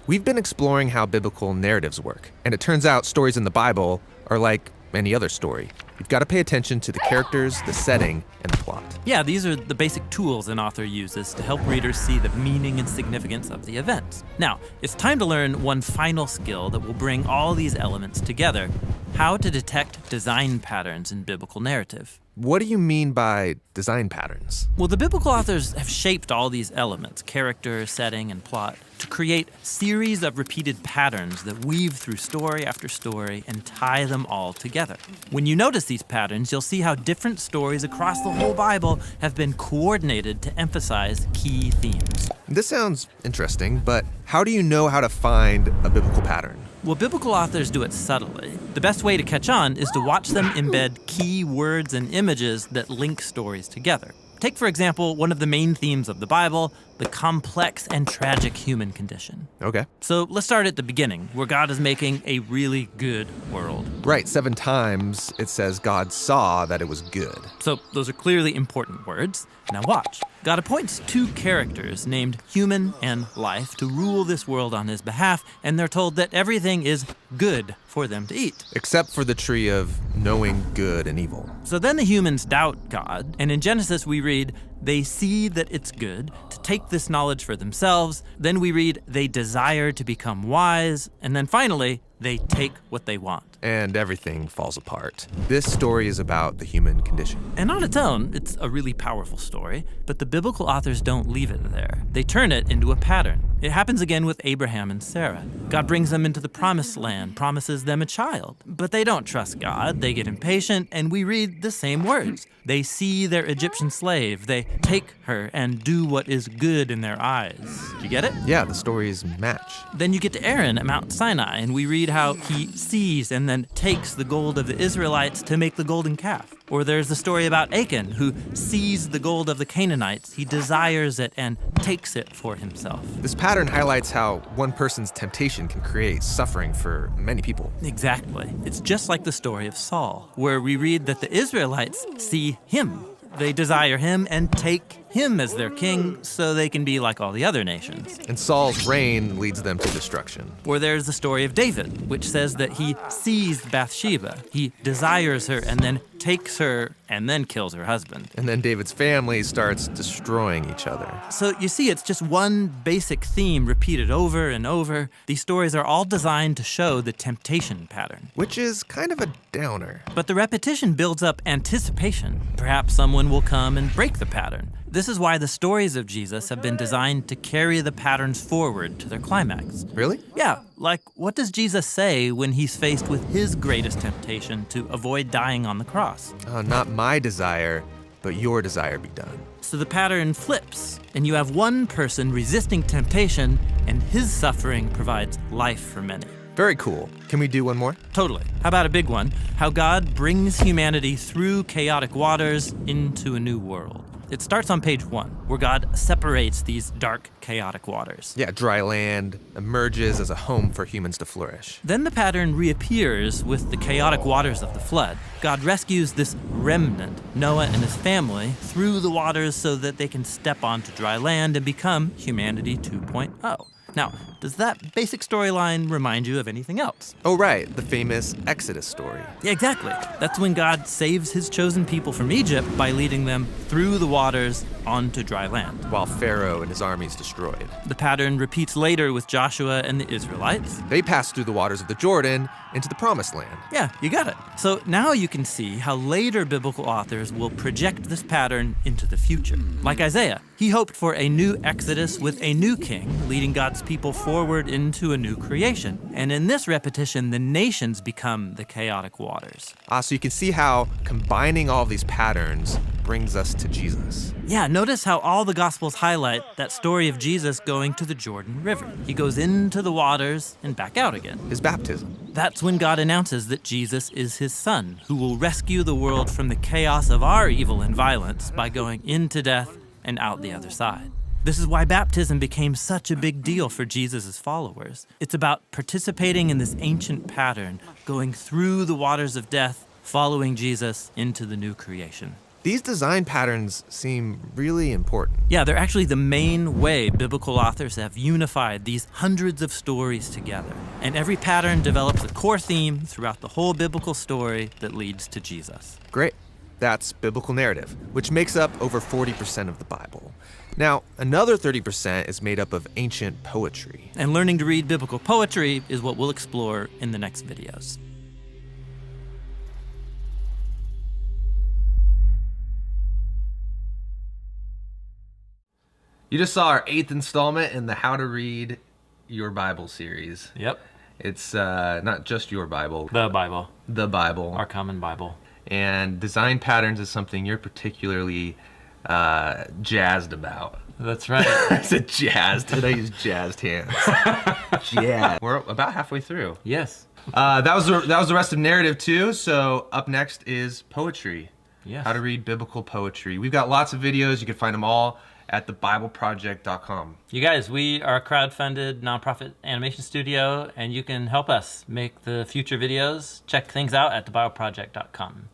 We've been exploring how biblical narratives work, and it turns out stories in the Bible are like any other story. You've got to pay attention to the characters, the setting, and the plot. Yeah, these are the basic tools an author uses to help readers see the meaning and significance of the events. Now, it's time to learn one final skill that will bring all these elements together: how to detect design patterns in biblical narrative. What do you mean by design patterns? Well, the biblical authors have shaped all these elements, character, setting, and plot, to create series of repeated patterns that weave through story after story and tie them all together. When you notice these patterns, you'll see how different stories across the whole Bible have been coordinated to emphasize key themes. This sounds interesting, but how do you know how to find a biblical pattern? Well, biblical authors do it subtly. The best way to catch on is to watch them embed key words and images that link stories together. Take, for example, one of the main themes of the Bible, the complex and tragic human condition. Okay. So let's start at the beginning, where God is making a really good world. Right, 7 times it says God saw that it was good. So those are clearly important words. Now watch. God appoints 2 characters named Human and Life to rule this world on his behalf, and they're told that everything is good for them to eat. Except for the tree of knowing good and evil. So then the humans doubt God, and in Genesis we read, they see that it's good to take this knowledge for themselves. Then we read, they desire to become wise, and then finally, they take what they want. And everything falls apart. This story is about the human condition. And on its own, it's a really powerful story, but the biblical authors don't leave it there. They turn it into a pattern. It happens again with Abraham and Sarah. God brings them into the promised land, promises them a child. But they don't trust God, they get impatient, and we read the same words. They see their Egyptian slave, they take her and do what is good in their eyes. Do you get it? Yeah, the stories match. Then you get to Aaron at Mount Sinai, and we read how he sees and then takes the gold of the Israelites to make the golden calf. Or there's the story about Achan, who sees the gold of the Canaanites. He desires it and takes it for himself. This pattern highlights how one person's temptation can create suffering for many people. Exactly. It's just like the story of Saul, where we read that the Israelites see him. They desire him and take him as their king so they can be like all the other nations. And Saul's reign leads them to destruction. Or there's the story of David, which says that he sees Bathsheba. He desires her and then takes her and then kills her husband. And then David's family starts destroying each other. So you see, it's just one basic theme repeated over and over. These stories are all designed to show the temptation pattern. Which is kind of a downer. But the repetition builds up anticipation. Perhaps someone will come and break the pattern. This is why the stories of Jesus have been designed to carry the patterns forward to their climax. Really? Yeah, like what does Jesus say when he's faced with his greatest temptation to avoid dying on the cross? Not my desire, but your desire be done. So the pattern flips, and you have one person resisting temptation, and his suffering provides life for many. Very cool. Can we do one more? Totally. How about a big one? How God brings humanity through chaotic waters into a new world. It starts on page 1, where God separates these dark, chaotic waters. Yeah, dry land emerges as a home for humans to flourish. Then the pattern reappears with the chaotic waters of the flood. God rescues this remnant, Noah and his family, through the waters so that they can step onto dry land and become humanity 2.0. Now, does that basic storyline remind you of anything else? Oh, right, the famous Exodus story. Yeah, exactly. That's when God saves his chosen people from Egypt by leading them through the waters onto dry land. While Pharaoh and his armies destroyed. The pattern repeats later with Joshua and the Israelites. They passed through the waters of the Jordan into the Promised Land. Yeah, you got it. So now you can see how later biblical authors will project this pattern into the future. Like Isaiah, he hoped for a new Exodus with a new king, leading God's people forward into a new creation. And in this repetition, the nations become the chaotic waters. So you can see how combining all of these patterns brings us to Jesus. Yeah, notice how all the Gospels highlight that story of Jesus going to the Jordan River. He goes into the waters and back out again. His baptism. That's when God announces that Jesus is his son, who will rescue the world from the chaos of our evil and violence by going into death and out the other side. This is why baptism became such a big deal for Jesus' followers. It's about participating in this ancient pattern, going through the waters of death, following Jesus into the new creation. These design patterns seem really important. Yeah, they're actually the main way biblical authors have unified these hundreds of stories together. And every pattern develops a core theme throughout the whole biblical story that leads to Jesus. Great. That's biblical narrative, which makes up over 40% of the Bible. Now, another 30% is made up of ancient poetry. And learning to read biblical poetry is what we'll explore in the next videos. You just saw our 8th installment in the How to Read Your Bible series. Yep. It's not just your Bible. The Bible. The Bible. Our common Bible. And design patterns is something you're particularly jazzed about. That's right. I said jazzed. Did I use jazzed hands? Jazz. We're about halfway through. Yes. That was the rest of narrative too. So up next is poetry. Yes. How to read biblical poetry. We've got lots of videos. You can find them all at thebibleproject.com. You guys, we are a crowd-funded nonprofit animation studio, and you can help us make the future videos. Check things out at thebibleproject.com.